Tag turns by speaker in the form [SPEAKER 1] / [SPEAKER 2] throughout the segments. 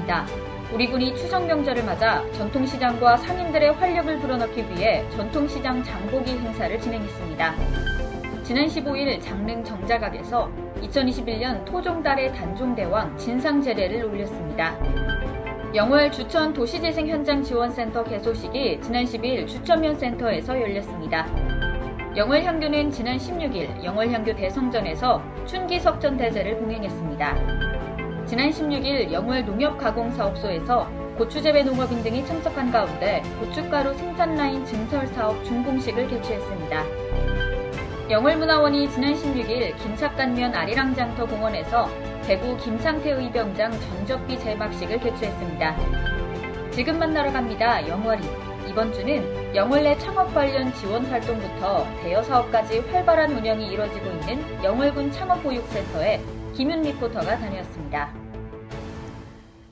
[SPEAKER 1] 열렸습니다. 우리 군이 추석 명절을 맞아 전통시장과 상인들의 활력을 불어넣기 위해 전통시장 장보기 행사를 진행했습니다. 지난 15일 장릉 정자각에서 2021년 토종달의 단종대왕 진상제례를 올렸습니다. 영월 주천 도시재생 현장 지원센터 개소식이 지난 10일 주천면센터에서 열렸습니다. 영월향교는 지난 16일 영월향교 대성전에서 춘기석전 대제를 봉행했습니다. 지난 16일 영월 농협가공사업소에서 고추재배 농업인 등이 참석한 가운데 고춧가루 생산라인 증설사업 준공식을 개최했습니다. 영월문화원이 지난 16일 김삿간면 아리랑장터 공원에서 대구 김상태 의병장 전적비 제막식을 개최했습니다. 지금 만나러 갑니다. 영월이. 이번 주는 영월 내 창업 관련 지원 활동부터 대여 사업까지 활발한 운영이 이뤄지고 있는 영월군 창업보육센터에 김윤 리포터가 다녀왔습니다.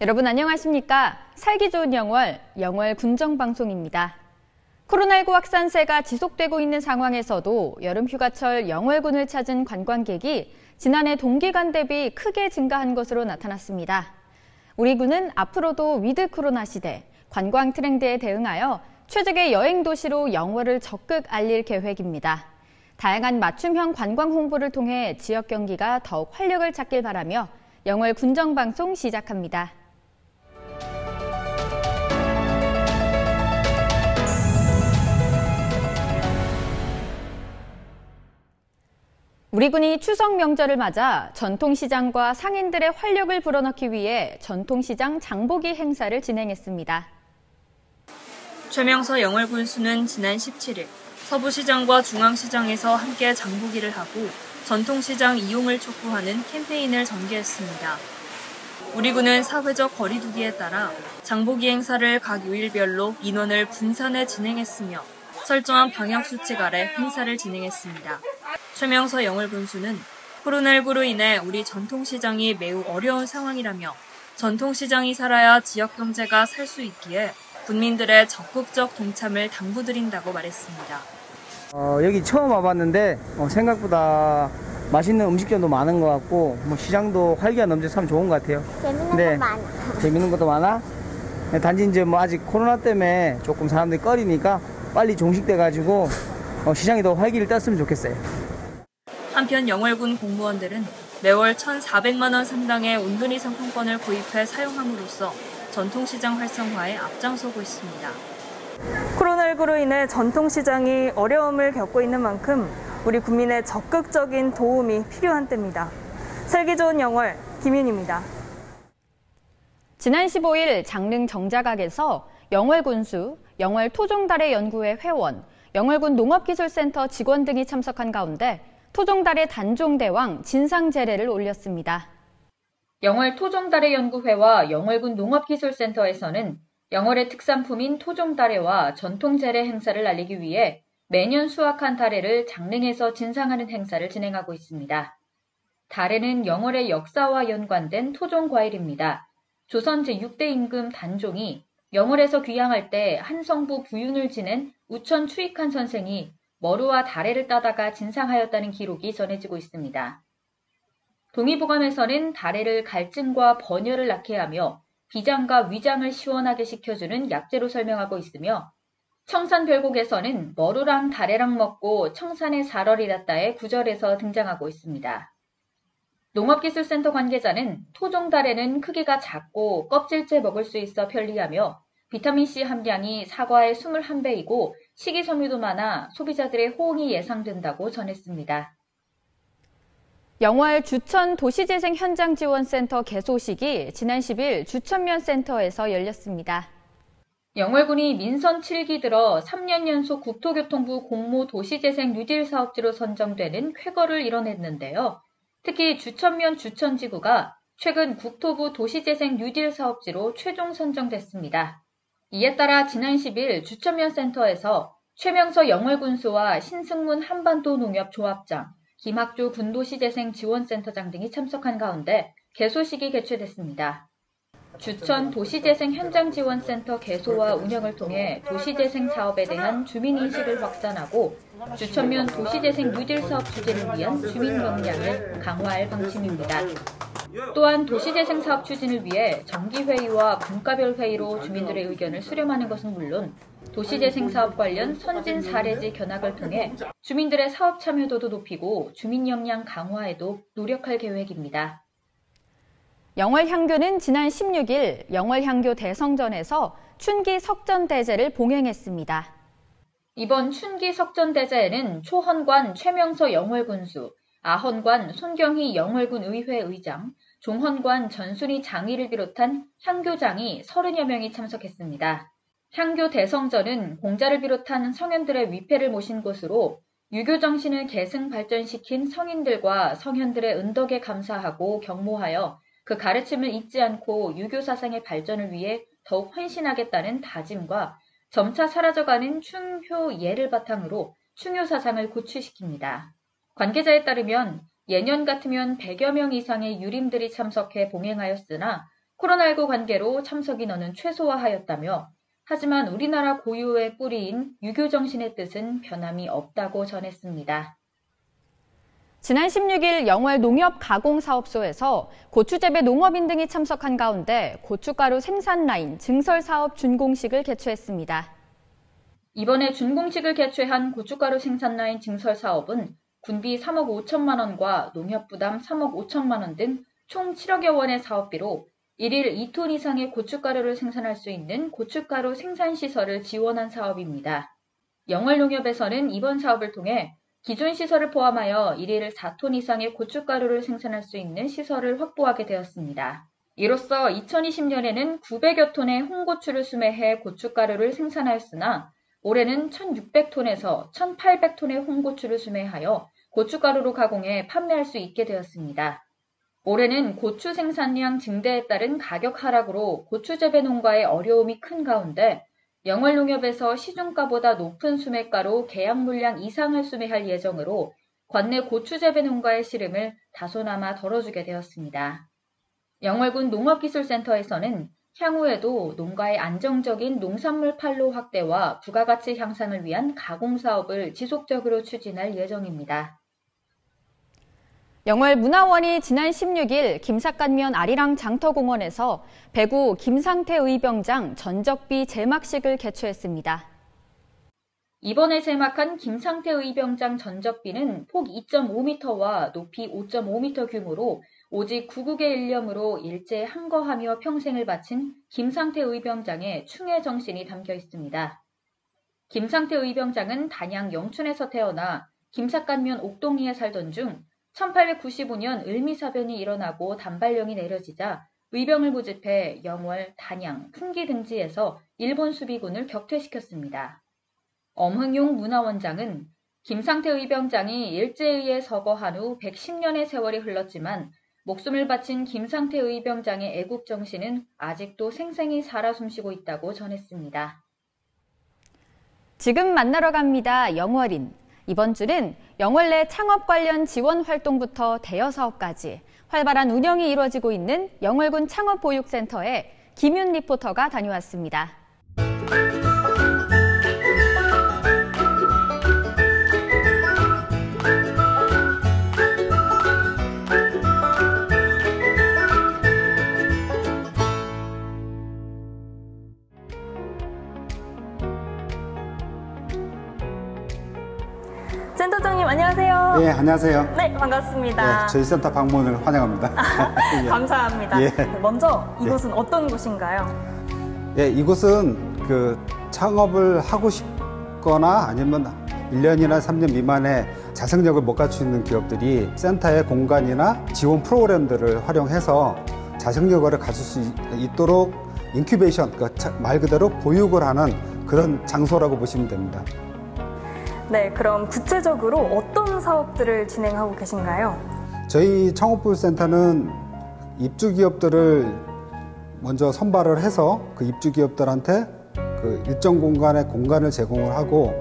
[SPEAKER 2] 여러분 안녕하십니까? 살기 좋은 영월, 영월 군정방송입니다. 코로나19 확산세가 지속되고 있는 상황에서도 여름 휴가철 영월군을 찾은 관광객이 지난해 동기간 대비 크게 증가한 것으로 나타났습니다. 우리 군은 앞으로도 위드 코로나 시대, 관광 트렌드에 대응하여 최적의 여행 도시로 영월을 적극 알릴 계획입니다. 다양한 맞춤형 관광 홍보를 통해 지역 경기가 더욱 활력을 찾길 바라며 영월 군정방송 시작합니다. 우리 군이 추석 명절을 맞아 전통시장과 상인들의 활력을 불어넣기 위해 전통시장 장보기 행사를 진행했습니다.
[SPEAKER 3] 최명서 영월군수는 지난 17일 서부시장과 중앙시장에서 함께 장보기를 하고 전통시장 이용을 촉구하는 캠페인을 전개했습니다. 우리 군은 사회적 거리두기에 따라 장보기 행사를 각 요일별로 인원을 분산해 진행했으며 설정한 방역수칙 아래 행사를 진행했습니다. 최명서 영월군수는 코로나19로 인해 우리 전통시장이 매우 어려운 상황이라며 전통시장이 살아야 지역경제가 살 수 있기에 군민들의 적극적 동참을 당부드린다고 말했습니다.
[SPEAKER 4] 여기 처음 와봤는데 생각보다 맛있는 음식점도 많은 것 같고 시장도 활기가 넘쳐서 참 좋은 것 같아요.
[SPEAKER 5] 재밌는 거 많아.
[SPEAKER 4] 재밌는 것도 많아? 단지 이제 아직 코로나 때문에 조금 사람들이 꺼리니까 빨리 종식돼가지고 시장이 더 활기를 떴으면 좋겠어요.
[SPEAKER 3] 한편 영월군 공무원들은 매월 1,400만 원 상당의 온누리 상품권을 구입해 사용함으로써 전통시장 활성화에 앞장서고 있습니다.
[SPEAKER 6] 코로나19로 인해 전통시장이 어려움을 겪고 있는 만큼 우리 국민의 적극적인 도움이 필요한 때입니다. 살기 좋은 영월, 김윤입니다.
[SPEAKER 2] 지난 15일 장릉 정자각에서 영월군수, 영월토종달의 연구회 회원, 영월군 농업기술센터 직원 등이 참석한 가운데 토종달의 단종대왕 진상제례를 올렸습니다.
[SPEAKER 1] 영월 토종달의 연구회와 영월군 농업기술센터에서는 영월의 특산품인 토종다래와 전통제례 행사를 알리기 위해 매년 수확한 다래를 장릉에서 진상하는 행사를 진행하고 있습니다. 다래는 영월의 역사와 연관된 토종과일입니다. 조선 제6대 임금 단종이 영월에서 귀향할 때 한성부 부윤을 지낸 우천 추익한 선생이 머루와 다래를 따다가 진상하였다는 기록이 전해지고 있습니다. 동의보감에서는 다래를 갈증과 번열을 낫게 하며 비장과 위장을 시원하게 식혀주는 약재로 설명하고 있으며 청산별곡에서는 머루랑 다래랑 먹고 청산의 살얼이랐다의 구절에서 등장하고 있습니다. 농업기술센터 관계자는 토종다래는 크기가 작고 껍질째 먹을 수 있어 편리하며 비타민C 함량이 사과의 21배이고 식이섬유도 많아 소비자들의 호응이 예상된다고 전했습니다.
[SPEAKER 2] 영월 주천 도시재생 현장지원센터 개소식이 지난 10일 주천면센터에서 열렸습니다.
[SPEAKER 1] 영월군이 민선 7기 들어 3년 연속 국토교통부 공모 도시재생 뉴딜 사업지로 선정되는 쾌거를 이뤄냈는데요. 특히 주천면 주천지구가 최근 국토부 도시재생 뉴딜 사업지로 최종 선정됐습니다. 이에 따라 지난 10일 주천면센터에서 최명서 영월군수와 신승문 한반도 농협조합장, 김학조 군도시재생 지원센터장 등이 참석한 가운데 개소식이 개최됐습니다. 주천 도시재생 현장지원센터 개소와 운영을 통해 도시재생 사업에 대한 주민인식을 확산하고 주천면 도시재생 뉴딜 사업 추진을 위한 주민 역량을 강화할 방침입니다. 또한 도시재생 사업 추진을 위해 정기회의와 분과별 회의로 주민들의 의견을 수렴하는 것은 물론 도시재생 사업 관련 선진 사례지 견학을 통해 주민들의 사업 참여도도 높이고 주민 역량 강화에도 노력할 계획입니다.
[SPEAKER 2] 영월향교는 지난 16일 영월향교 대성전에서 춘기 석전대제를 봉행했습니다.
[SPEAKER 1] 이번 춘기 석전대제에는 초헌관 최명서 영월군수, 아헌관 손경희 영월군 의회 의장, 종헌관 전순희 장의를 비롯한 향교장이 30여 명이 참석했습니다. 향교 대성전은 공자를 비롯한 성현들의 위패를 모신 곳으로 유교 정신을 계승 발전시킨 성인들과 성현들의 은덕에 감사하고 경모하여 그 가르침을 잊지 않고 유교 사상의 발전을 위해 더욱 헌신하겠다는 다짐과 점차 사라져가는 충효예를 바탕으로 충효 사상을 고취시킵니다. 관계자에 따르면 예년 같으면 100여 명 이상의 유림들이 참석해 봉행하였으나 코로나19 관계로 참석 인원은 최소화하였다며 하지만 우리나라 고유의 뿌리인 유교 정신의 뜻은 변함이 없다고 전했습니다.
[SPEAKER 2] 지난 16일 영월 농협가공사업소에서 고추재배 농업인 등이 참석한 가운데 고춧가루 생산 라인 증설 사업 준공식을 개최했습니다.
[SPEAKER 1] 이번에 준공식을 개최한 고춧가루 생산 라인 증설 사업은 군비 3억 5천만 원과 농협 부담 3억 5천만 원 등 총 7억여 원의 사업비로 1일 2톤 이상의 고춧가루를 생산할 수 있는 고춧가루 생산시설을 지원한 사업입니다. 영월농협에서는 이번 사업을 통해 기존 시설을 포함하여 1일 4톤 이상의 고춧가루를 생산할 수 있는 시설을 확보하게 되었습니다. 이로써 2020년에는 900여 톤의 홍고추를 수매해 고춧가루를 생산하였으나 올해는 1,600톤에서 1,800톤의 홍고추를 수매하여 고춧가루로 가공해 판매할 수 있게 되었습니다. 올해는 고추 생산량 증대에 따른 가격 하락으로 고추 재배 농가의 어려움이 큰 가운데 영월농협에서 시중가보다 높은 수매가로 계약 물량 이상을 수매할 예정으로 관내 고추 재배 농가의 시름을 다소나마 덜어주게 되었습니다. 영월군 농업기술센터에서는 향후에도 농가의 안정적인 농산물 판로 확대와 부가가치 향상을 위한 가공사업을 지속적으로 추진할 예정입니다.
[SPEAKER 2] 영월문화원이 지난 16일 김삿간면 아리랑 장터공원에서 배구 김상태 의병장 전적비 제막식을 개최했습니다.
[SPEAKER 1] 이번에 제막한 김상태 의병장 전적비는 폭 2.5m와 높이 5.5m 규모로 오직 구국의 일념으로 일제 항거하며 평생을 바친 김상태 의병장의 충의 정신이 담겨 있습니다. 김상태 의병장은 단양 영춘에서 태어나 김삿간면 옥동리에 살던 중 1895년 을미사변이 일어나고 단발령이 내려지자 의병을 모집해 영월, 단양, 풍기 등지에서 일본 수비군을 격퇴시켰습니다. 엄흥용 문화원장은 김상태 의병장이 일제에 의해 서거한 후 110년의 세월이 흘렀지만 목숨을 바친 김상태 의병장의 애국정신은 아직도 생생히 살아 숨쉬고 있다고 전했습니다.
[SPEAKER 2] 지금 만나러 갑니다. 영월인. 이번 주는 영월 내 창업 관련 지원 활동부터 대여 사업까지 활발한 운영이 이루어지고 있는 영월군 창업보육센터에 김윤 리포터가 다녀왔습니다.
[SPEAKER 6] 센터장님 안녕하세요.
[SPEAKER 5] 예, 안녕하세요.
[SPEAKER 6] 네, 반갑습니다.
[SPEAKER 5] 예, 저희 센터 방문을 환영합니다.
[SPEAKER 6] 예. 감사합니다.
[SPEAKER 5] 예.
[SPEAKER 6] 먼저 이곳은 어떤 곳인가요?
[SPEAKER 5] 예, 이곳은 그 창업을 하고 싶거나 아니면 1년이나 3년 미만의 자생력을 못 갖추는 기업들이 센터의 공간이나 지원 프로그램들을 활용해서 자생력을 갖출 수 있도록 인큐베이션, 말 그대로 보육을 하는 그런 장소라고 보시면 됩니다.
[SPEAKER 6] 네, 그럼 구체적으로 어떤 사업들을 진행하고 계신가요?
[SPEAKER 5] 저희 창업보육센터는 입주기업들을 먼저 선발을 해서 그 입주기업들한테 그 일정 공간의 공간을 제공을 하고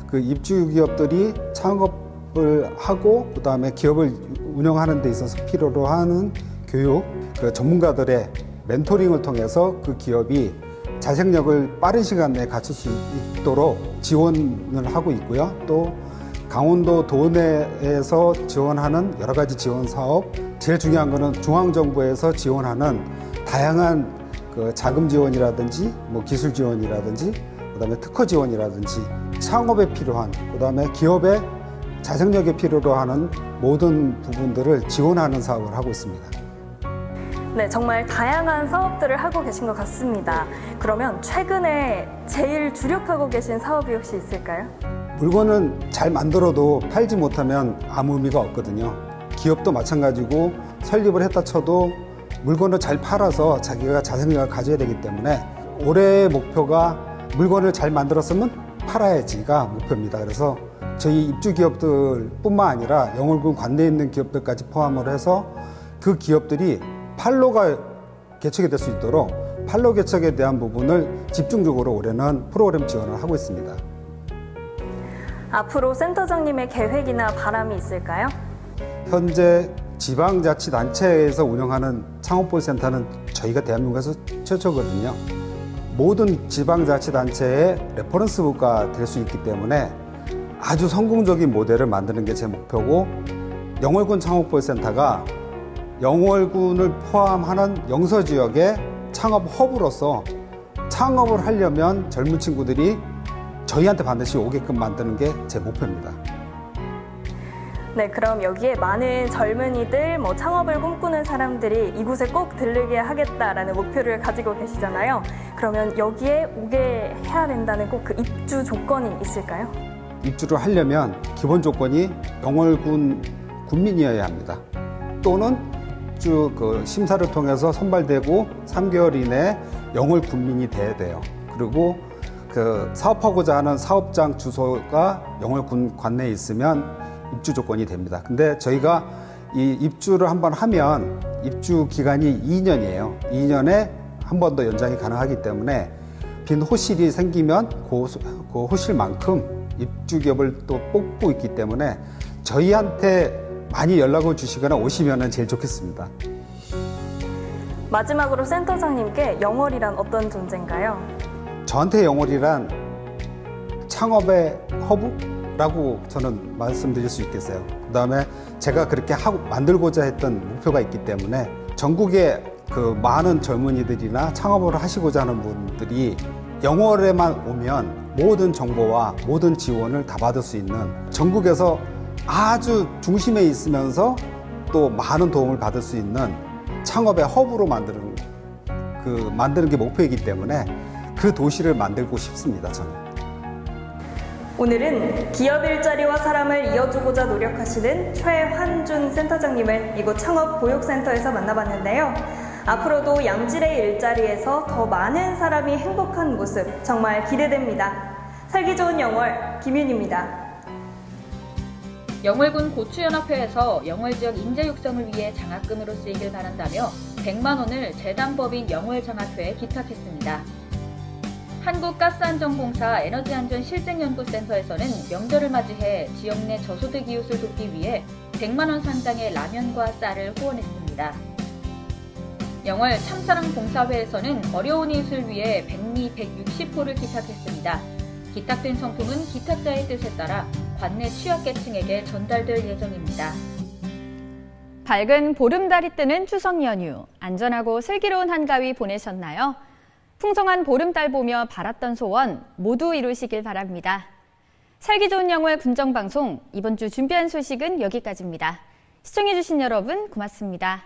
[SPEAKER 5] 그 입주기업들이 창업을 하고 그 다음에 기업을 운영하는 데 있어서 필요로 하는 교육, 그 전문가들의 멘토링을 통해서 그 기업이 자생력을 빠른 시간 내에 갖출 수 있도록 지원을 하고 있고요. 또 강원도 도내에서 지원하는 여러 가지 지원 사업, 제일 중요한 거는 중앙정부에서 지원하는 다양한 그 자금 지원이라든지 뭐 기술 지원이라든지 그다음에 특허 지원이라든지 창업에 필요한 그다음에 기업의 자생력에 필요로 하는 모든 부분들을 지원하는 사업을 하고 있습니다.
[SPEAKER 6] 네, 정말 다양한 사업들을 하고 계신 것 같습니다. 그러면 최근에 제일 주력하고 계신 사업이 혹시 있을까요?
[SPEAKER 5] 물건은 잘 만들어도 팔지 못하면 아무 의미가 없거든요. 기업도 마찬가지고 설립을 했다 쳐도 물건을 잘 팔아서 자기가 자생력을 가져야 되기 때문에 올해의 목표가 물건을 잘 만들었으면 팔아야지가 목표입니다. 그래서 저희 입주 기업들뿐만 아니라 영월군 관내에 있는 기업들까지 포함을 해서 그 기업들이 판로가 개척이 될 수 있도록 판로 개척에 대한 부분을 집중적으로 올해는 프로그램 지원을 하고 있습니다.
[SPEAKER 6] 앞으로 센터장님의 계획이나 바람이 있을까요?
[SPEAKER 5] 현재 지방자치단체에서 운영하는 창업볼센터는 저희가 대한민국에서 최초거든요. 모든 지방자치단체의 레퍼런스부가 될 수 있기 때문에 아주 성공적인 모델을 만드는 게 제 목표고 영월군 창업볼센터가 영월군을 포함하는 영서지역의 창업 허브로서 창업을 하려면 젊은 친구들이 저희한테 반드시 오게끔 만드는 게 제 목표입니다.
[SPEAKER 6] 네, 그럼 여기에 많은 젊은이들, 창업을 꿈꾸는 사람들이 이곳에 꼭 들르게 하겠다라는 목표를 가지고 계시잖아요. 그러면 여기에 오게 해야 된다는 꼭 그 입주 조건이 있을까요?
[SPEAKER 5] 입주를 하려면 기본 조건이 영월군 군민이어야 합니다. 또는 쭉 그 심사를 통해서 선발되고 3개월 이내에 영월 군민이 돼야 돼요. 그리고 그 사업하고자 하는 사업장 주소가 영월군 관내에 있으면 입주 조건이 됩니다. 근데 저희가 이 입주를 한번 하면 입주 기간이 2년이에요. 2년에 한 번 더 연장이 가능하기 때문에 빈 호실이 생기면 그 호실만큼 입주 기업을 또 뽑고 있기 때문에 저희한테 많이 연락을 주시거나 오시면 제일 좋겠습니다.
[SPEAKER 6] 마지막으로 센터장님께 영월이란 어떤 존재인가요?
[SPEAKER 5] 저한테 영월이란 창업의 허브라고 저는 말씀드릴 수 있겠어요. 그 다음에 제가 그렇게 만들고자 했던 목표가 있기 때문에 전국의 그 많은 젊은이들이나 창업을 하시고자 하는 분들이 영월에만 오면 모든 정보와 모든 지원을 다 받을 수 있는 전국에서 아주 중심에 있으면서 또 많은 도움을 받을 수 있는 창업의 허브로 만드는 게 목표이기 때문에 그 도시를 만들고 싶습니다, 저는.
[SPEAKER 6] 오늘은 기업 일자리와 사람을 이어주고자 노력하시는 최환준 센터장님을 이곳 창업보육센터에서 만나봤는데요. 앞으로도 양질의 일자리에서 더 많은 사람이 행복한 모습 정말 기대됩니다. 살기 좋은 영월, 김윤입니다.
[SPEAKER 1] 영월군 고추연합회에서 영월 지역 인재 육성을 위해 장학금으로 쓰이길 바란다며 100만 원을 재단법인 영월장학회에 기탁했습니다. 한국가스안전공사 에너지안전실증연구센터에서는 명절을 맞이해 지역 내 저소득 이웃을 돕기 위해 100만 원 상당의 라면과 쌀을 후원했습니다. 영월 참사랑봉사회에서는 어려운 이웃을 위해 백미 160호를 기탁했습니다. 기탁된 상품은 기탁자의 뜻에 따라 관내 취약계층에게 전달될 예정입니다.
[SPEAKER 2] 밝은 보름달이 뜨는 추석 연휴, 안전하고 슬기로운 한가위 보내셨나요? 풍성한 보름달 보며 바랐던 소원 모두 이루시길 바랍니다. 살기 좋은 영월 군정방송, 이번 주 준비한 소식은 여기까지입니다. 시청해주신 여러분 고맙습니다.